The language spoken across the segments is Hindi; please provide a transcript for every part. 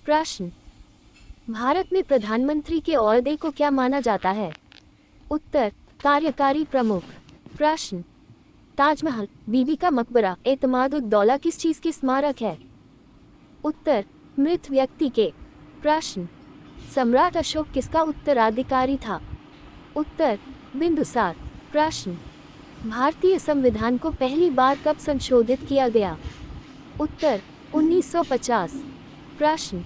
प्रश्न। भारत में प्रधानमंत्री के ओहदे को क्या माना जाता है? उत्तर, कार्यकारी प्रमुख। प्रश्न। ताजमहल, बीबी का मकबरा, एतमाद-उद-दौला किस चीज के स्मारक है? उत्तर, मृत व्यक्ति के। प्रश्न। सम्राट अशोक किसका उत्तराधिकारी था? उत्तर, बिंदुसार। प्रश्न। भारतीय संविधान को पहली बार कब संशोधित किया गया? उत्तर, 1950। प्रश्न।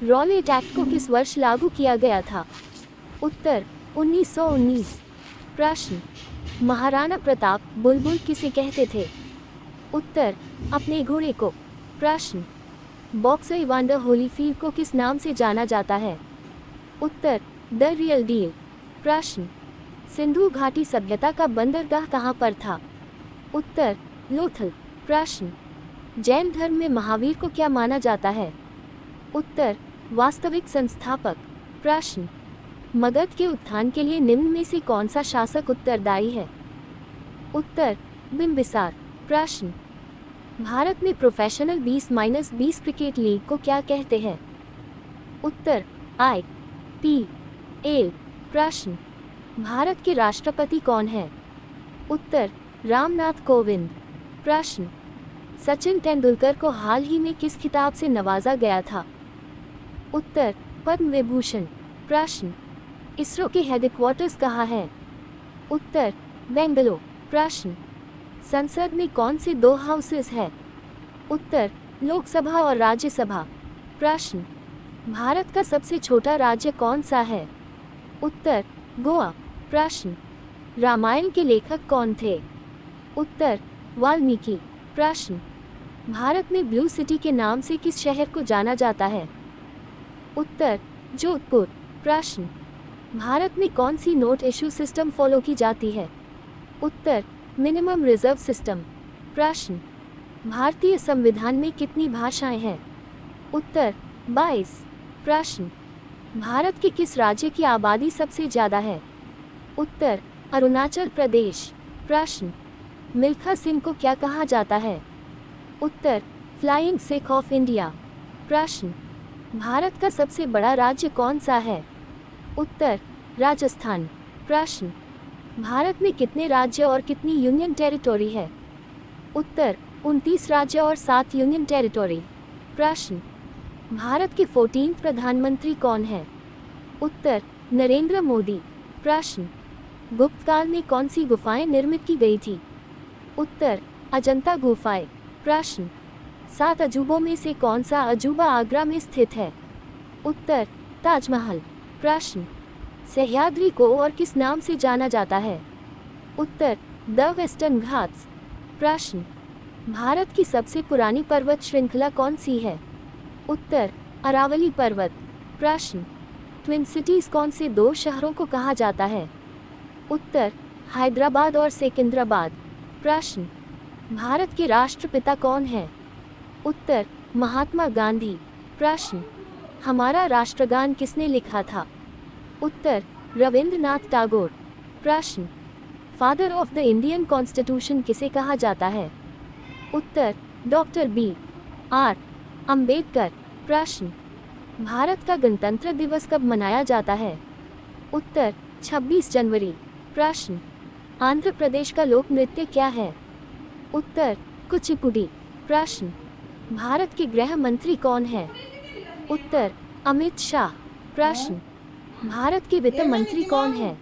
रॉलेट एक्ट को किस वर्ष लागू किया गया था? उत्तर, 1919। प्रश्न। महाराणा प्रताप बुलबुल किसे कहते थे? उत्तर, अपने घोड़े को। प्रश्न। बॉक्सर इवांडर होलीफील्ड को किस नाम से जाना जाता है? उत्तर, द रियल डील। प्रश्न। सिंधु घाटी सभ्यता का बंदरगाह कहाँ पर था? उत्तर, लोथल। प्रश्न। जैन धर्म में महावीर को क्या माना जाता है? उत्तर, वास्तविक संस्थापक। प्रश्न। मगध के उत्थान के लिए निम्न में से कौन सा शासक उत्तरदायी है? उत्तर, बिंबिसार। प्रश्न। भारत में प्रोफेशनल 20-20 क्रिकेट लीग को क्या कहते हैं? उत्तर, IPL। प्रश्न। भारत के राष्ट्रपति कौन है? उत्तर, रामनाथ कोविंद। प्रश्न। सचिन तेंदुलकर को हाल ही में किस खिताब से नवाजा गया था? उत्तर, पद्म विभूषण। प्रश्न। इसरो के हेडक्वार्टर्स कहाँ है? उत्तर, बेंगलुरु। प्रश्न। संसद में कौन से 2 हाउसेस है? उत्तर, लोकसभा और राज्यसभा। प्रश्न। भारत का सबसे छोटा राज्य कौन सा है? उत्तर, गोवा। प्रश्न। रामायण के लेखक कौन थे? उत्तर, वाल्मीकि। प्रश्न। भारत में ब्लू सिटी के नाम से किस शहर को जाना जाता है? उत्तर, जोधपुर। प्रश्न। भारत में कौन सी नोट इशू सिस्टम फॉलो की जाती है? उत्तर, मिनिमम रिजर्व सिस्टम। प्रश्न। भारतीय संविधान में कितनी भाषाएं हैं? उत्तर, 22। प्रश्न। भारत के किस राज्य की आबादी सबसे ज़्यादा है? उत्तर, अरुणाचल प्रदेश। प्रश्न। मिल्खा सिंह को क्या कहा जाता है? उत्तर, फ्लाइंग सिख ऑफ इंडिया। प्रश्न। भारत का सबसे बड़ा राज्य कौन सा है? उत्तर, राजस्थान। प्रश्न। भारत में कितने राज्य और कितनी यूनियन टेरिटोरी है? उत्तर, 29 राज्य और 7 यूनियन टेरिटोरी। प्रश्न। भारत के 14 प्रधानमंत्री कौन हैं? उत्तर, नरेंद्र मोदी। प्रश्न। गुप्त काल में कौन सी गुफाएं निर्मित की गई थी? उत्तर, अजंता गुफाएं। प्रश्न। 7 अजूबों में से कौन सा अजूबा आगरा में स्थित है? उत्तर, ताजमहल। प्रश्न। सह्याद्री को और किस नाम से जाना जाता है? उत्तर, द वेस्टर्न घाट्स। प्रश्न। भारत की सबसे पुरानी पर्वत श्रृंखला कौन सी है? उत्तर, अरावली पर्वत। प्रश्न। ट्विन सिटीज कौन से 2 शहरों को कहा जाता है? उत्तर, हैदराबाद और सिकंदराबाद। प्रश्न। भारत के राष्ट्रपिता कौन है? उत्तर, महात्मा गांधी। प्रश्न। हमारा राष्ट्रगान किसने लिखा था? उत्तर, रविंद्रनाथ टैगोर। प्रश्न। Father of the Indian constitution किसे कहा जाता है? उत्तर, डॉक्टर B.R. अम्बेडकर। प्रश्न। भारत का गणतंत्र दिवस कब मनाया जाता है? उत्तर, 26 जनवरी। प्रश्न। आंध्र प्रदेश का लोक नृत्य क्या है? उत्तर, कुचिपुड़ी। प्रश्न। भारत के गृह मंत्री कौन है? उत्तर, अमित शाह। प्रश्न। भारत के वित्त मंत्री कौन है?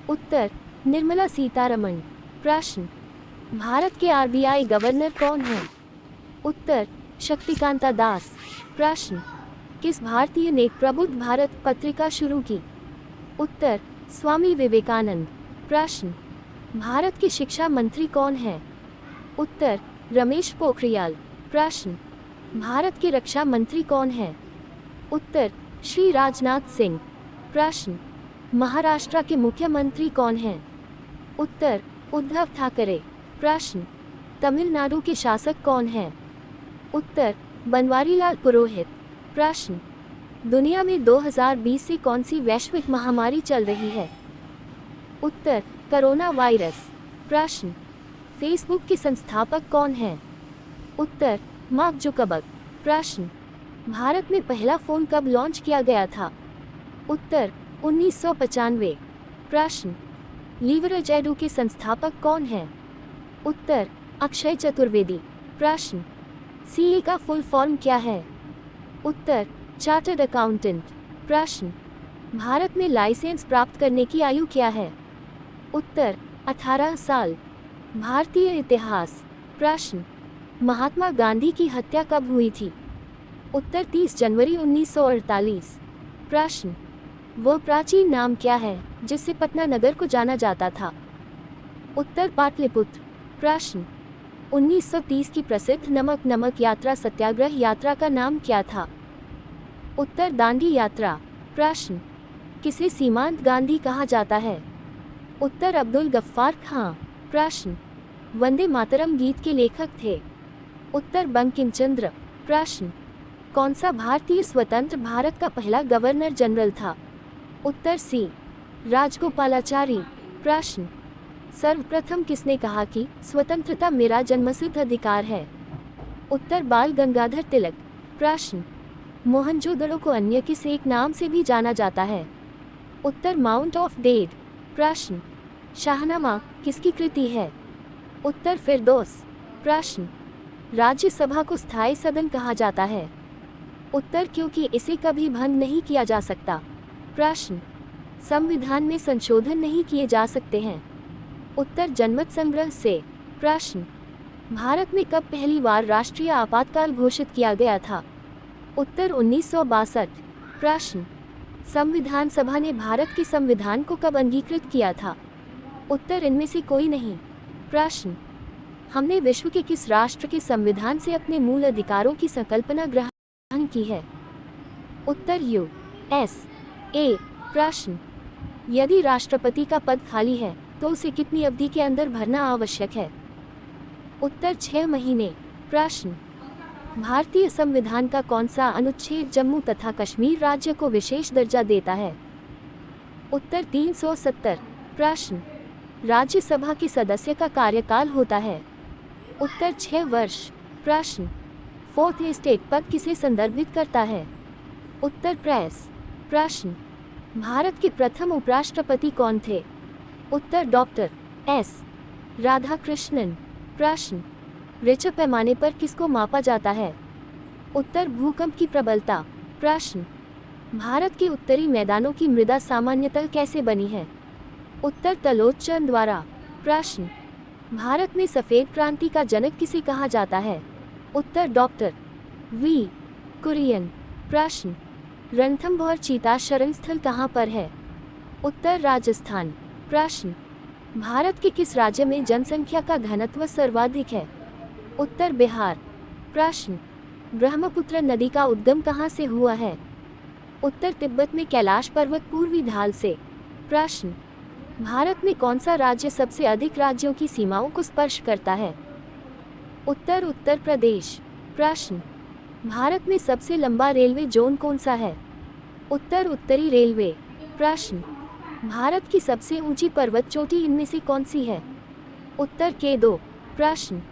उत्तर, निर्मला सीतारमण। प्रश्न। भारत के RBI गवर्नर कौन हैं? उत्तर, शक्तिकांता दास। प्रश्न। किस भारतीय ने प्रबुद्ध भारत पत्रिका शुरू की? उत्तर, स्वामी विवेकानंद। प्रश्न। भारत के शिक्षा मंत्री कौन है? उत्तर, रमेश पोखरियाल। प्रश्न। भारत के रक्षा मंत्री कौन है? उत्तर, श्री राजनाथ सिंह। प्रश्न। महाराष्ट्र के मुख्यमंत्री कौन हैं? उत्तर, उद्धव ठाकरे। प्रश्न। तमिलनाडु के शासक कौन हैं? उत्तर, बनवारीलाल पुरोहित। प्रश्न। दुनिया में 2020 से कौन सी वैश्विक महामारी चल रही है? उत्तर, कोरोना वायरस। प्रश्न। फेसबुक के संस्थापक कौन हैं? उत्तर, मार्क जुकरबर्ग। प्रश्न। भारत में पहला फ़ोन कब लॉन्च किया गया था? उत्तर 1995। प्रश्न, लीवरेज एडू के संस्थापक कौन हैं? उत्तर अक्षय चतुर्वेदी। प्रश्न, सीए का फुल फॉर्म क्या है? उत्तर चार्टर्ड अकाउंटेंट। प्रश्न, भारत में लाइसेंस प्राप्त करने की आयु क्या है? उत्तर 18 साल। भारतीय इतिहास। प्रश्न, महात्मा गांधी की हत्या कब हुई थी? उत्तर 30 जनवरी 1948। प्रश्न, वह प्राचीन नाम क्या है जिससे पटना नगर को जाना जाता था? उत्तर पाटलिपुत्र। प्रश्न, 1930 की प्रसिद्ध नमक नमक यात्रा सत्याग्रह यात्रा का नाम क्या था? उत्तर दांडी यात्रा। प्रश्न, किसे सीमांत गांधी कहा जाता है? उत्तर अब्दुल गफ्फार खां। प्रश्न, वंदे मातरम गीत के लेखक थे? उत्तर बंकिम चंद्र। प्रश्न, कौन सा भारतीय स्वतंत्र भारत का पहला गवर्नर जनरल था? उत्तर सी राजगोपालाचारी। प्रश्न, सर्वप्रथम किसने कहा कि स्वतंत्रता मेरा जन्मसिद्ध अधिकार है? उत्तर बाल गंगाधर तिलक। प्रश्न, मोहनजोदड़ो को अन्य किस एक नाम से भी जाना जाता है? उत्तर माउंट ऑफ डेड। प्रश्न, शाहनामा किसकी कृति है? उत्तर फिरदौस। प्रश्न, राज्यसभा को स्थायी सदन कहा जाता है? उत्तर क्योंकि इसे कभी भंग नहीं किया जा सकता। प्रश्न, संविधान में संशोधन नहीं किए जा सकते हैं? उत्तर जनमत संग्रह से। प्रश्न, भारत में कब पहली बार राष्ट्रीय आपातकाल घोषित किया गया था? उत्तर 1962। प्रश्न, संविधान सभा ने भारत के संविधान को कब अंगीकृत किया था? उत्तर इनमें से कोई नहीं। प्रश्न, हमने विश्व के किस राष्ट्र के संविधान से अपने मूल अधिकारों की संकल्पना ग्रहण की है? उत्तर USA। प्रश्न, यदि राष्ट्रपति का पद खाली है तो उसे कितनी अवधि के अंदर भरना आवश्यक है? उत्तर 6 महीने। प्रश्न, भारतीय संविधान का कौन सा अनुच्छेद जम्मू तथा कश्मीर राज्य को विशेष दर्जा देता है? उत्तर 370। प्रश्न, राज्यसभा के सदस्य का कार्यकाल होता है? उत्तर 6 वर्ष। प्रश्न, फोर्थ एस्टेट पद किसे संदर्भित करता है? उत्तर प्रेस। प्रश्न, भारत के प्रथम उपराष्ट्रपति कौन थे? उत्तर डॉक्टर S राधाकृष्णन। प्रश्न, रिक्टर पैमाने पर किसको मापा जाता है? उत्तर भूकंप की प्रबलता। प्रश्न, भारत के उत्तरी मैदानों की मृदा सामान्यतः कैसे बनी है? उत्तर तलोच्चन द्वारा। प्रश्न, भारत में सफ़ेद क्रांति का जनक किसे कहा जाता है? उत्तर डॉक्टर V कुरियन। प्रश्न, रणथंभौर चीता शरण स्थल कहाँ पर है? उत्तर राजस्थान। प्रश्न, भारत के किस राज्य में जनसंख्या का घनत्व सर्वाधिक है? उत्तर बिहार। प्रश्न, ब्रह्मपुत्र नदी का उद्गम कहाँ से हुआ है? उत्तर तिब्बत में कैलाश पर्वत पूर्वी ढाल से। प्रश्न, भारत में कौन सा राज्य सबसे अधिक राज्यों की सीमाओं को स्पर्श करता है? उत्तर उत्तर प्रदेश। प्रश्न, भारत में सबसे लंबा रेलवे जोन कौन सा है? उत्तर उत्तरी रेलवे। प्रश्न, भारत की सबसे ऊंची पर्वत चोटी इनमें से कौन सी है? उत्तर K2। प्रश्न,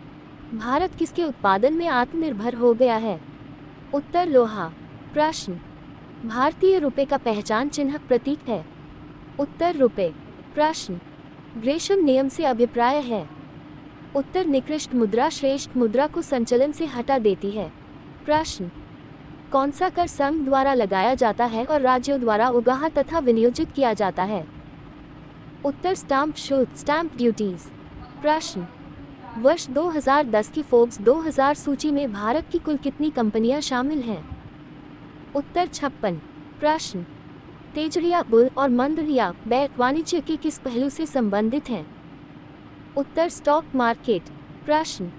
भारत किसके उत्पादन में आत्मनिर्भर हो गया है? उत्तर लोहा। प्रश्न, भारतीय रुपये का पहचान चिन्ह प्रतीक है? उत्तर रुपये। प्रश्न, ग्रेशम नियम से अभिप्राय है? उत्तर निकृष्ट मुद्रा श्रेष्ठ मुद्रा को संचलन से हटा देती है। प्रश्न, कौन सा कर संघ द्वारा लगाया जाता है और राज्यों द्वारा उगाहा तथा विनियोजित किया जाता है? उत्तर स्टाम्प शुल्क स्टैम्प ड्यूटीज। प्रश्न, वर्ष 2010 की फोर्ब्स 2000 सूची में भारत की कुल कितनी कंपनियां शामिल हैं? उत्तर 56। प्रश्न, तेजरिया बुल और मंदरिया बैर वाणिज्य के किस पहलू से संबंधित हैं? उत्तर स्टॉक मार्केट। प्रश्न,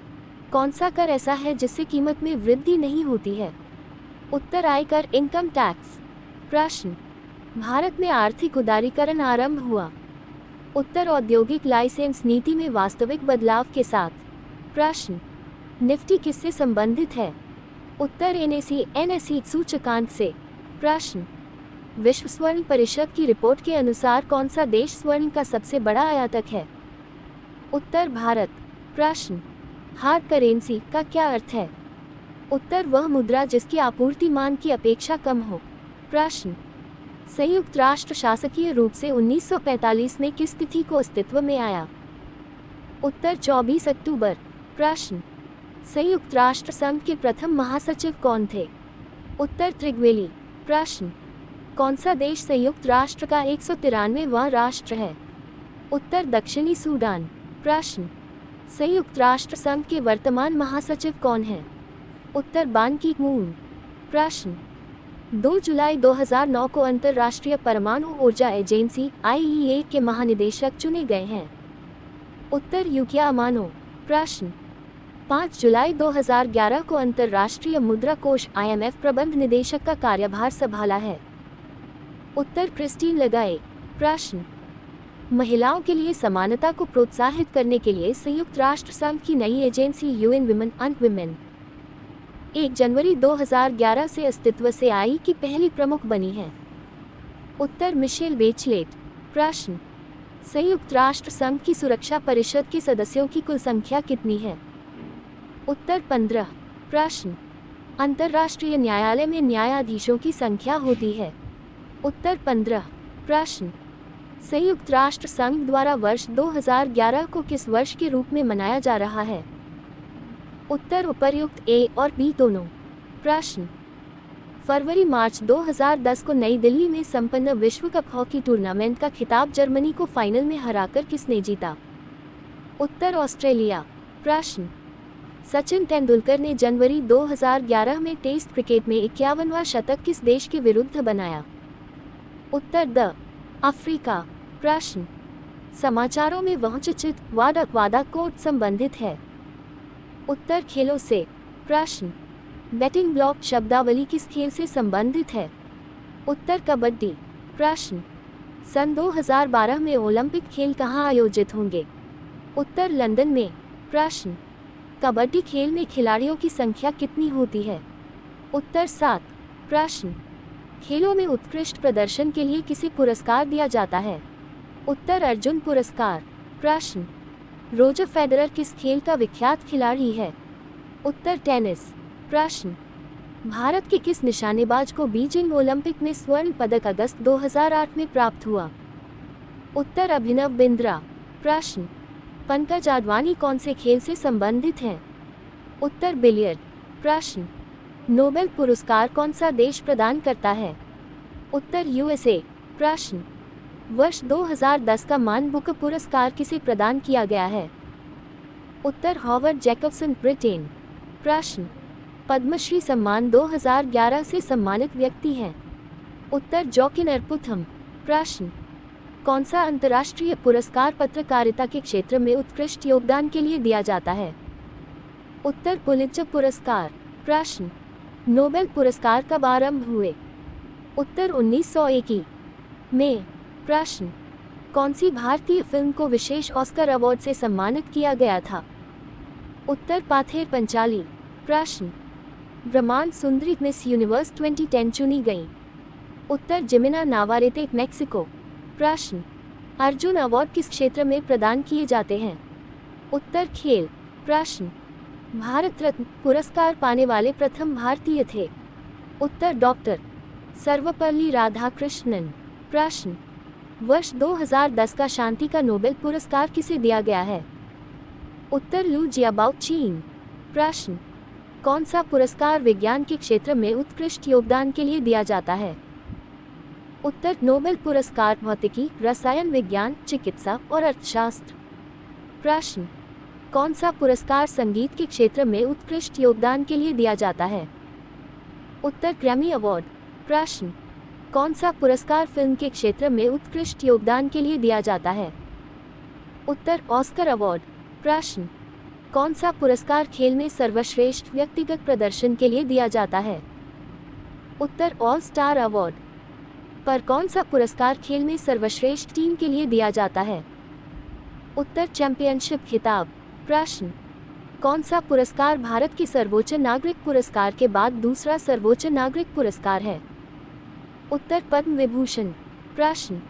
कौन सा कर ऐसा है जिससे कीमत में वृद्धि नहीं होती है? उत्तर आयकर इनकम टैक्स। प्रश्न, भारत में आर्थिक उदारीकरण आरंभ हुआ? उत्तर औद्योगिक लाइसेंस नीति में वास्तविक बदलाव के साथ। प्रश्न, निफ्टी किससे संबंधित है? उत्तर NSE सूचकांक से। प्रश्न, विश्व स्वर्ण परिषद की रिपोर्ट के अनुसार कौन सा देश स्वर्ण का सबसे बड़ा आयातक है? उत्तर भारत। प्रश्न, हार्ड करेंसी का क्या अर्थ है? उत्तर वह मुद्रा जिसकी आपूर्ति मांग की अपेक्षा कम हो। प्रश्न, संयुक्त राष्ट्र शासकीय रूप से 1945 में किस तिथि को अस्तित्व में आया? उत्तर 24 अक्टूबर। प्रश्न, संयुक्त राष्ट्र संघ के प्रथम महासचिव कौन थे? उत्तर त्रिगवेली। प्रश्न, कौन सा देश संयुक्त राष्ट्र का 193वां राष्ट्र है? उत्तर दक्षिणी सूडान। प्रश्न, संयुक्त राष्ट्र संघ के वर्तमान महासचिव कौन हैं? उत्तर बान की मून। प्रश्न, 2 जुलाई 2009 को अंतर्राष्ट्रीय परमाणु ऊर्जा एजेंसी IAEA के महानिदेशक चुने गए हैं? उत्तर युकिया अमानो। प्रश्न, 5 जुलाई 2011 को अंतर्राष्ट्रीय मुद्रा कोष IMF प्रबंध निदेशक का कार्यभार संभाला है? उत्तर क्रिस्टीन लगाए। प्रश्न, महिलाओं के लिए समानता को प्रोत्साहित करने के लिए संयुक्त राष्ट्र संघ की नई agency UN Women and Women 1 जनवरी 2011 से अस्तित्व से आई की पहली प्रमुख बनी है? उत्तर मिशेल बेचलेट। प्रश्न, संयुक्त राष्ट्र संघ की सुरक्षा परिषद के सदस्यों की कुल संख्या कितनी है? उत्तर 15। प्रश्न, अंतर्राष्ट्रीय न्यायालय में न्यायाधीशों की संख्या होती है? उत्तर 15। प्रश्न, संयुक्त राष्ट्र संघ द्वारा वर्ष 2011 को किस वर्ष के रूप में मनाया जा रहा है? उत्तर उपर्युक्त A और B दोनों। प्रश्न, फरवरी-मार्च 2010 को नई दिल्ली में संपन्न विश्व कप हॉकी टूर्नामेंट का खिताब जर्मनी को फाइनल में हराकर किसने जीता? उत्तर ऑस्ट्रेलिया। प्रश्न, सचिन तेंदुलकर ने जनवरी 2011 में टेस्ट क्रिकेट में 51वां शतक किस देश के विरुद्ध बनाया? उत्तर द अफ्रीका। प्रश्न, समाचारों में वह चर्चित वादा कोड संबंधित है? उत्तर खेलों से। प्रश्न, बैटिंग ब्लॉक शब्दावली किस खेल से संबंधित है? उत्तर कबड्डी। प्रश्न, सन 2012 में ओलंपिक खेल कहाँ आयोजित होंगे? उत्तर लंदन में। प्रश्न, कबड्डी खेल में खिलाड़ियों की संख्या कितनी होती है? उत्तर 7। प्रश्न, खेलों में उत्कृष्ट प्रदर्शन के लिए किसे पुरस्कार दिया जाता है? उत्तर अर्जुन पुरस्कार। प्रश्न, रोजर फेडरर किस खेल का विख्यात खिलाड़ी है? उत्तर टेनिस। प्रश्न, भारत के किस निशानेबाज को बीजिंग ओलंपिक में स्वर्ण पदक अगस्त 2008 में प्राप्त हुआ? उत्तर अभिनव बिंद्रा। प्रश्न, पंकज आडवाणी कौन से खेल से संबंधित हैं? उत्तर बिलियर्ड। प्रश्न, नोबेल पुरस्कार कौन सा देश प्रदान करता है? उत्तर USA। प्रश्न, वर्ष 2010 का मान बुकर पुरस्कार किसे प्रदान किया गया है? उत्तर हॉवर्ड जैकबसन ब्रिटेन। प्रश्न, पद्मश्री सम्मान 2011 से सम्मानित व्यक्ति हैं? उत्तर जोकिन अरपुथम। प्रश्न, कौन सा अंतर्राष्ट्रीय पुरस्कार पत्रकारिता के क्षेत्र में उत्कृष्ट योगदान के लिए दिया जाता है? उत्तर पुलित्जर पुरस्कार। प्रश्न, नोबेल पुरस्कार कब आरंभ हुए? उत्तर 1901 में। प्रश्न, कौन सी भारतीय फिल्म को विशेष ऑस्कर अवार्ड से सम्मानित किया गया था? उत्तर पाथेर पंचाली। प्रश्न, ब्रह्मांड सुंदरी मिस यूनिवर्स 2010 चुनी गई? उत्तर जिमिना नावारेते मैक्सिको। प्रश्न, अर्जुन अवार्ड किस क्षेत्र में प्रदान किए जाते हैं? उत्तर खेल। प्रश्न, भारत रत्न पुरस्कार पाने वाले प्रथम भारतीय थे? उत्तर डॉक्टर सर्वपल्ली राधाकृष्णन। प्रश्न, वर्ष 2010 का शांति का नोबेल पुरस्कार किसे दिया गया है? उत्तर लू जियाबाओ चीन। प्रश्न, कौन सा पुरस्कार विज्ञान के क्षेत्र में उत्कृष्ट योगदान के लिए दिया जाता है? उत्तर नोबेल पुरस्कार भौतिकी, रसायन विज्ञान, चिकित्सा और अर्थशास्त्र। प्रश्न, कौन सा पुरस्कार संगीत के क्षेत्र में उत्कृष्ट योगदान के लिए दिया जाता है? उत्तर ग्रैमी अवार्ड। प्रश्न, कौन सा पुरस्कार फिल्म के क्षेत्र में उत्कृष्ट योगदान के लिए दिया जाता है? उत्तर ऑस्कर अवार्ड। प्रश्न, कौन सा पुरस्कार खेल में सर्वश्रेष्ठ व्यक्तिगत प्रदर्शन के लिए दिया जाता है? उत्तर ऑल स्टार अवार्ड। पर कौन सा पुरस्कार खेल में सर्वश्रेष्ठ टीम के लिए दिया जाता है? उत्तर चैंपियनशिप खिताब। प्रश्न, कौन सा पुरस्कार भारत के सर्वोच्च नागरिक पुरस्कार के बाद दूसरा सर्वोच्च नागरिक पुरस्कार है? उत्तर पद्म विभूषण। प्रश्न,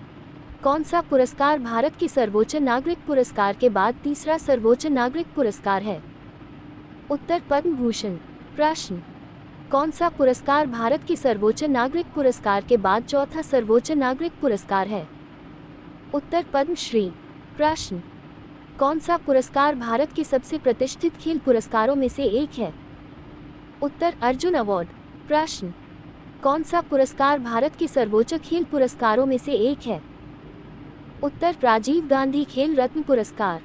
कौन सा पुरस्कार भारत के सर्वोच्च नागरिक पुरस्कार के बाद तीसरा सर्वोच्च नागरिक पुरस्कार है? उत्तर पद्म भूषण। प्रश्न, कौन सा पुरस्कार भारत की सर्वोच्च नागरिक पुरस्कार के बाद चौथा सर्वोच्च नागरिक पुरस्कार है? उत्तर पद्मश्री। प्रश्न, कौन सा पुरस्कार भारत के सबसे प्रतिष्ठित खेल पुरस्कारों में से एक है? उत्तर अर्जुन अवार्ड। प्रश्न, कौन सा पुरस्कार भारत के सर्वोच्च खेल पुरस्कारों में से एक है? उत्तर राजीव गांधी खेल रत्न पुरस्कार।